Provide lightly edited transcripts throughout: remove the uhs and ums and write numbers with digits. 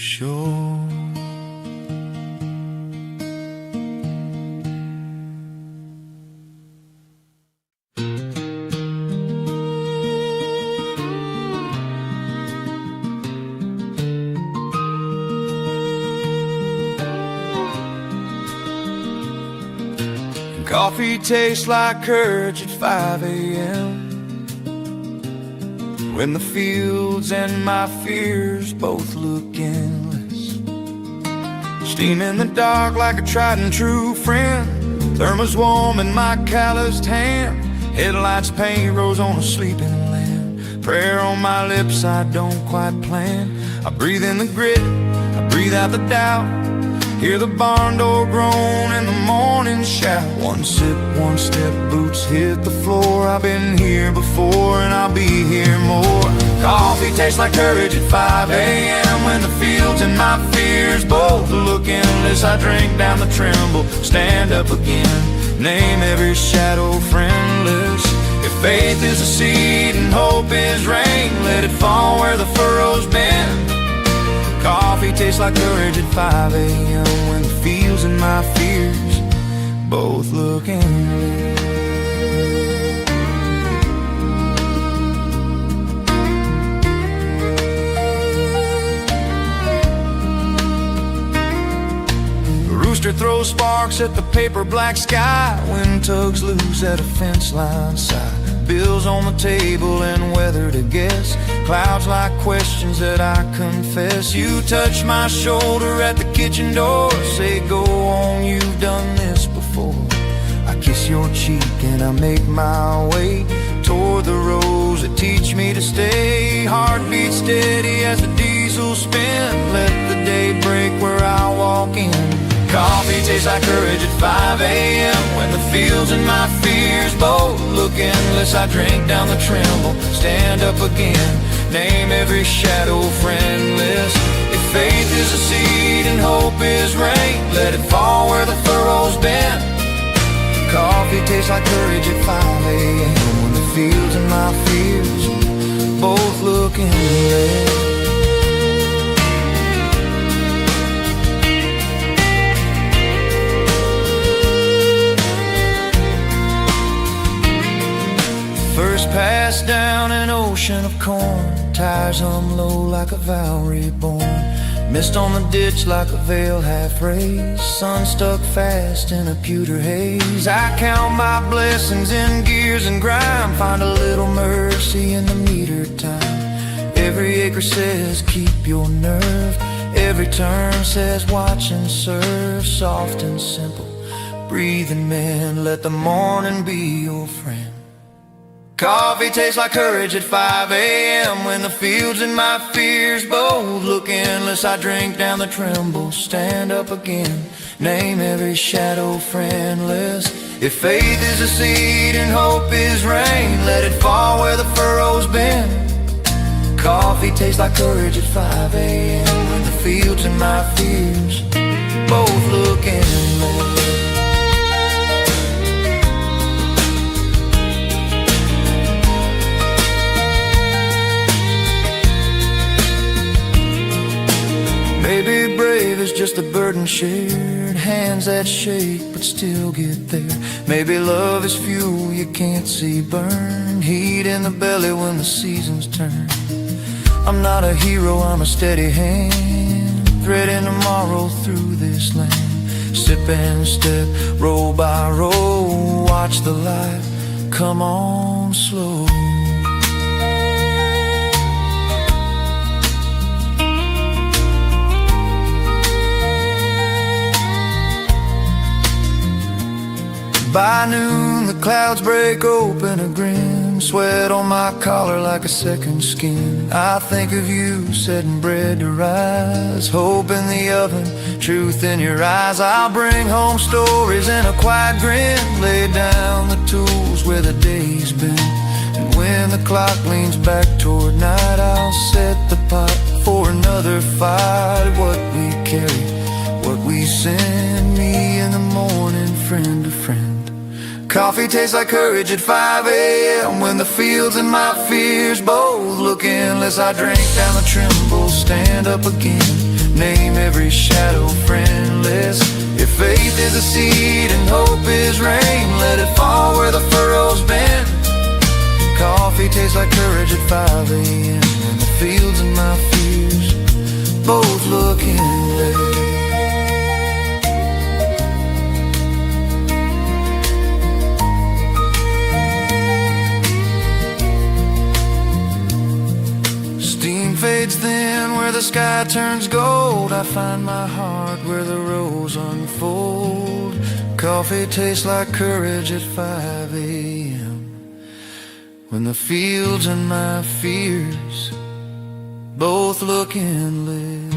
shore. Coffee tastes like courage at 5 a.m. when the fields and my fears both look endless. Steam in the dark like a tried and true friend. Thermos warm in my calloused hand. Headlights paint rose on a sleeping land. Prayer on my lips I don't quite plan. I breathe in the grit, I breathe out the doubt. Hear the barn door groan and the morning shout. One sip, one step, boots hit the floor. I've been here before and I'll be here more. Coffee tastes like courage at 5 a.m. when the fields and my fears both look endless. I drink down the tremble, stand up again, name every shadow friendless. If faith is a seed and hope is rain, let it fall where the furrow's been. Coffee tastes like courage at 5 a.m. when the fields and my fears both look endless. The rooster throws sparks at the paper black sky. Wind tugs loose at a fence line side. Bills on the table and weather to guess. Clouds like questions that I confess. You touch my shoulder at the kitchen door. Say go on, you've done this before. I kiss your cheek and I make my way toward the roads that teach me to stay. Heartbeat steady as the diesel spin. Let the day break where I walk in. Coffee tastes like courage at 5 a.m. when the fields and my fears both look endless. I drink down the tremble, stand up again, name every shadow friendless. If faith is a seed and hope is rain, let it fall where the furrow's been. Coffee tastes like courage at 5 a.m. when the fields and my fears both look endless. First pass down an ocean of corn. Tires hum low like a vow reborn. Mist on the ditch like a veil half raised. Sun stuck fast in a pewter haze. I count my blessings in gears and grime. Find a little mercy in the meter time. Every acre says keep your nerve. Every turn says watch and serve. Soft and simple, breathing men, let the morning be your friend. Coffee tastes like courage at 5 a.m. when the fields and my fears both look endless. I drink down the tremble, stand up again, name every shadow friendless. If faith is a seed and hope is rain, let it fall where the furrow's been. Coffee tastes like courage at 5 a.m. when the fields and my fears both look endless. Maybe brave is just a burden shared, hands that shake but still get there. Maybe love is fuel you can't see burn, heat in the belly when the seasons turn. I'm not a hero, I'm a steady hand, threading tomorrow through this land. Sip and step, row by row, watch the light come on slow. By noon the clouds break open a grin. Sweat on my collar like a second skin. I think of you setting bread to rise, hope in the oven, truth in your eyes. I'll bring home stories and a quiet grin. Lay down the tools where the day's been, and when the clock leans back toward night, I'll set the pot for another fight. What we carry, what we send, me in the morning, friend to friend. Coffee tastes like courage at 5 a.m. when the fields and my fears both look endless. I drink down the tremble, stand up again, Name every shadow friendless. If faith is a seed and hope is rain, let it fall where the furrow's been. Coffee tastes like courage at 5 a.m. And the fields and my fears both look endless. Fades thin where the sky turns gold. I find my heart where the rose unfold. Coffee tastes like courage at 5 a.m. when the fields and my fears both look endless.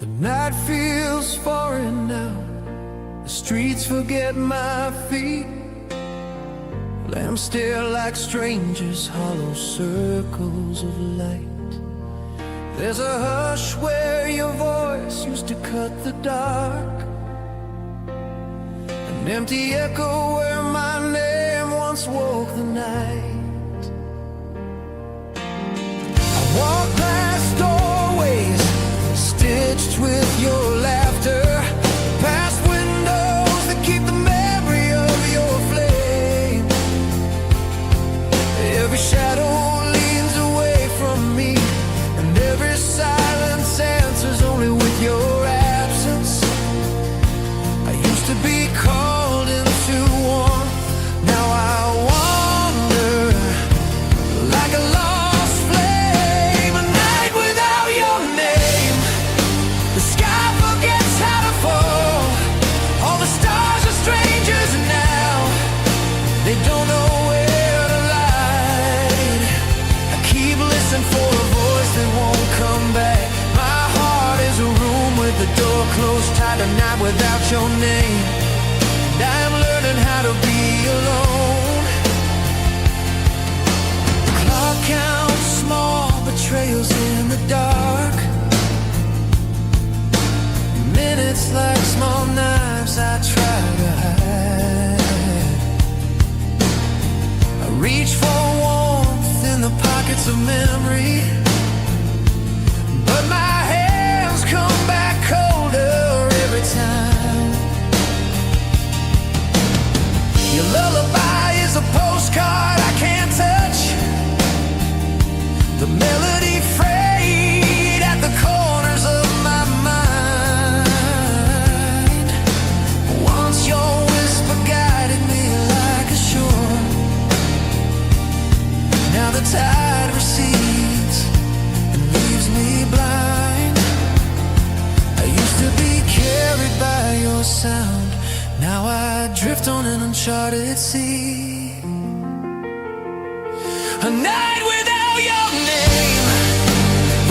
The night feels foreign now. The streets forget my feet. Lamps stare like strangers, hollow circles of light. There's a hush where your voice used to cut the dark. An empty echo where my name once woke the night. I walk past doorways stitched with your laughter, past windows that keep the memory of your flame. Every shadow leans away from me, and every silence answers only with your absence. I used to be called into warmth, now I wander like a lost flame. A night without your name, the sky forgets how to fall. All the stars are strangers now, they don't know where to light. I keep listening for a voice that won't come back. My heart is a room with the door closed tight, a night without your name. And I am learning how to be alone. The clock counts small betrayals in the dark. Minutes like small knives I try to hide. I reach for warmth in the pockets of memory, but my hands come back colder every time. Your lullaby is a postcard I can't touch. The melody frayed at the corners of my mind. Once your whisper guided me like a shore. Now the tide recedes and leaves me blind. I used to be carried by your sound, now I drift on an uncharted sea. A night without your name,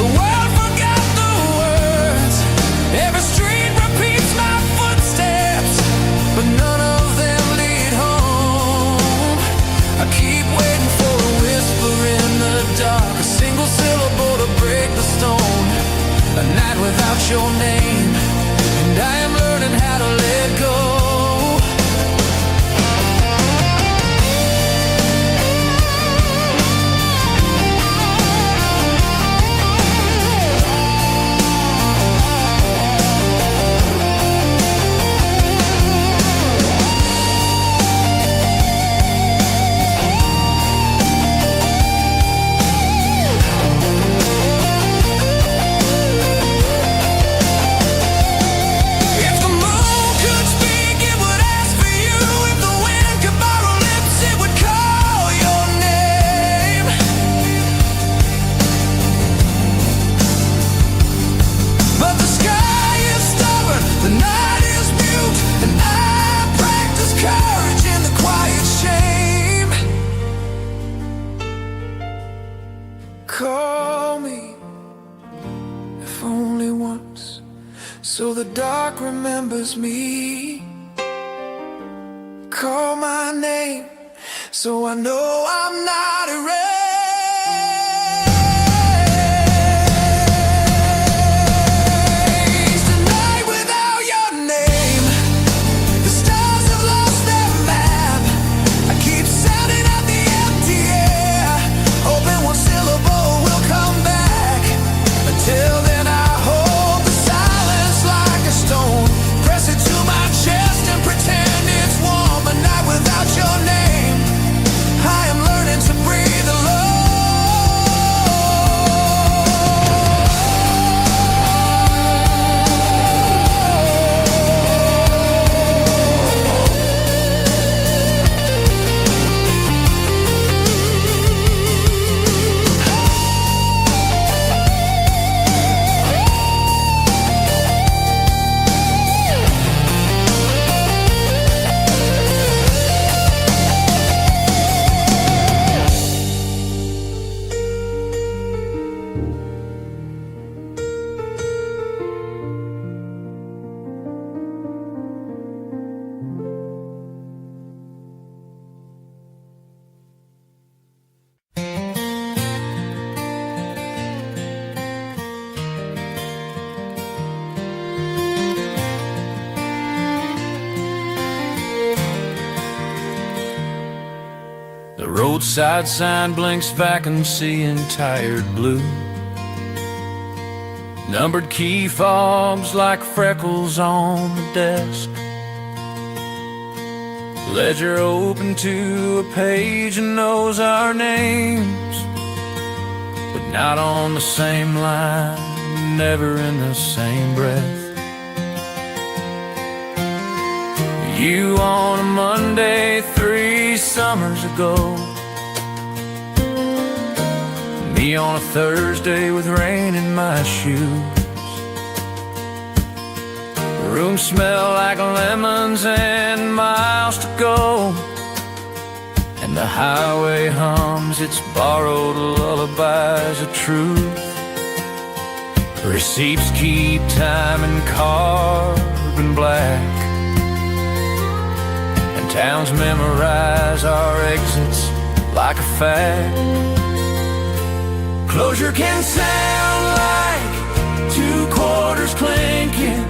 the world forgot the words. Every street repeats my footsteps, but none of them lead home. I keep waiting for a whisper in the dark, a single syllable to break the stone. A night without your name, and I am learning how to let go. If the moon could speak so the dark remembers me. Call my name, so I know I'm not erased. Tonight without your name, the stars have lost their map. I keep sounding out the empty air, hoping one syllable will come back. Until then I hold the silence like a stone, press it to my chest and pretend it's warm. A night without your name, I am learning to breathe alone. The roadside sign blinks vacancy in tired blue. Numbered key fobs like freckles on the desk. Ledger open to a page and knows our names, but not on the same line, never in the same breath. You on a Monday 3 summers ago, me on a Thursday with rain in my shoes. The room smelled like lemons and miles to go, and the highway hums its borrowed lullabies of truth. Receipts keep time in carbon black, towns memorize our exits like a fact. Closure can sound like 2 quarters clinking,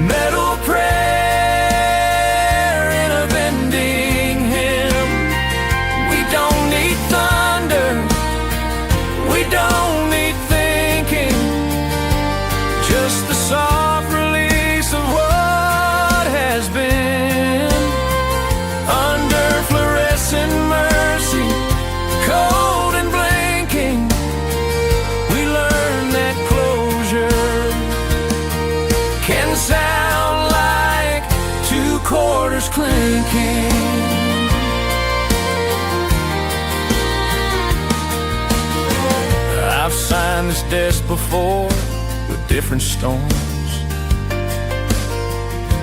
metal prayer in a bending hymn. We don't need thunder, we don't need thinking, just the soft release of what has been. Under fluorescent mercy, cold and blinking, we learn that closure can sound like 2 quarters clinking. I've signed this desk before with different storms.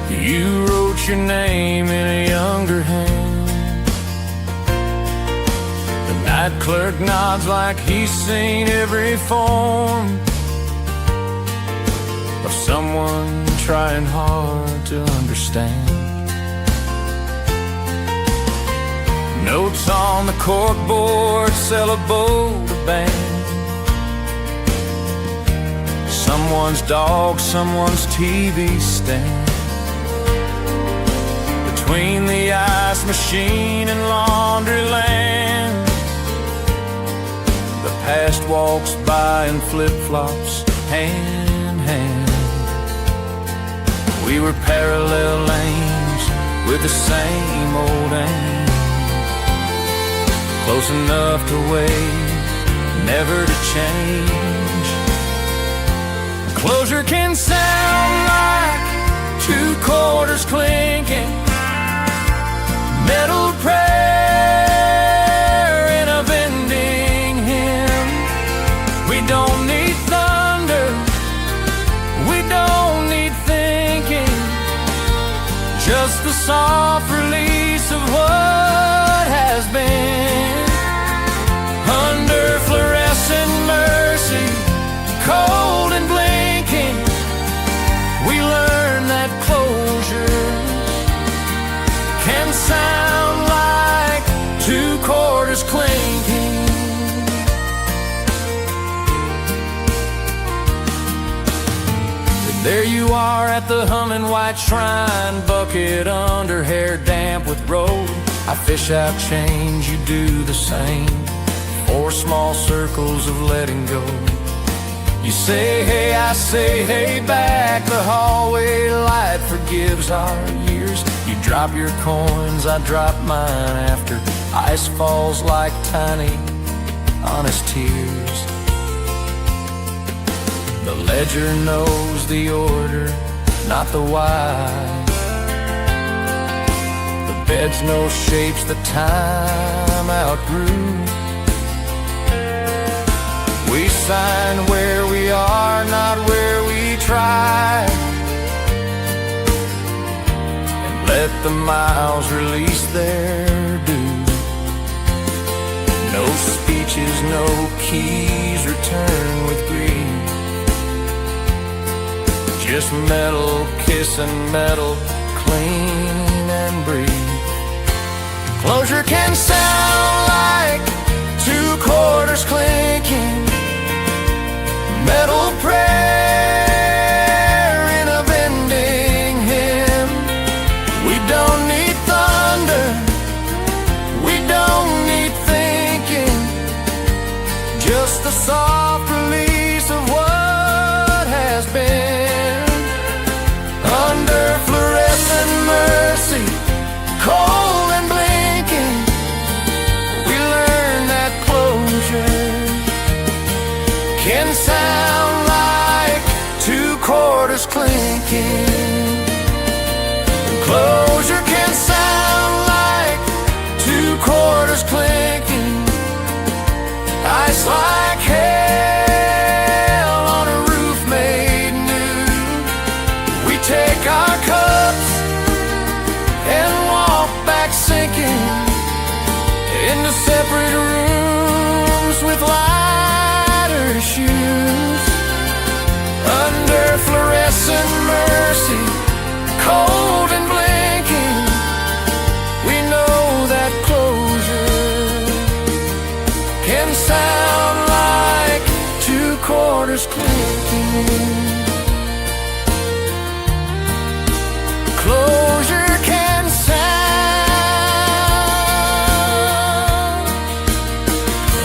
You wrote your name in a younger hand. The night clerk nods like he's seen every form of someone trying hard to understand. Notes on the corkboard sell a boat of band. Someone's dog, someone's TV stand. Between the ice machine and laundry land, the past walks by in flip-flops, hand in hand. We were parallel lanes with the same old aim, close enough to wait, never to change. Closure can sound like 2 quarters clinking, metal prayer in a bending hymn. We don't need thunder, we don't need thinking, just the soft release of what has been. Under fluorescent mercy, cold and blinking, There you are at the humming white shrine, bucket under, hair damp with road. I fish out change, you do the same. 4 small circles of letting go. You say hey, I say hey back. The hallway light forgives our years. You drop your coins, I drop mine after ice falls like tiny, honest tears. The ledger knows the order, not the why. The beds know shapes the time outgrew. We sign where we are, not where we try, and let the miles release their due. No speeches, no keys, return with grief. Just metal kissing metal, clean and breathe. Closure can sound like 2 quarters clinking, metal prayer in a bending hymn. We don't need thunder, we don't need thinking, just the soft release of what has been. Under fluorescent mercy, cold and blinking, we learn that closure can sound like 2 quarters clinking. Closure can sound like 2 quarters clinking. Ice like hell on a roof made new. We take our cups and walk back sinking into separate rooms with lighter shoes. Under fluorescent mercy, cold and blinking, we know that closure can sound like 2 quarters clinking. Closure can sound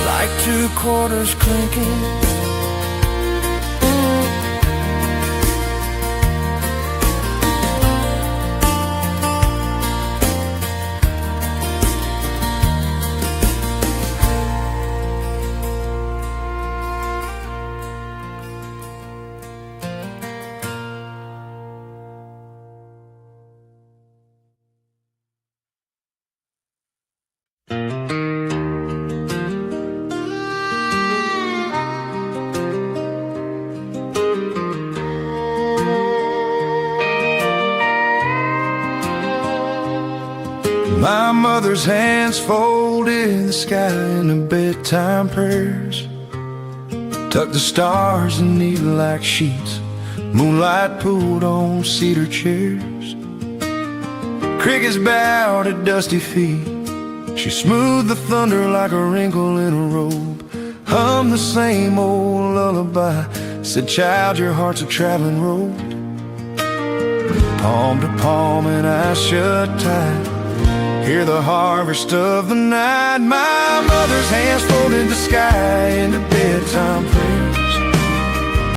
like 2 quarters clinking. My mother's hands folded in the sky in the bedtime prayers. Tucked the stars in needle-like sheets. Moonlight pooled on cedar chairs. Crickets bowed at dusty feet. She smoothed the thunder like a wrinkle in a robe. Hummed the same old lullaby. Said, child, your heart's a traveling road. Palm to palm and eyes shut tight. Hear the harvest of the night. My mother's hands folded the sky into bedtime prayer.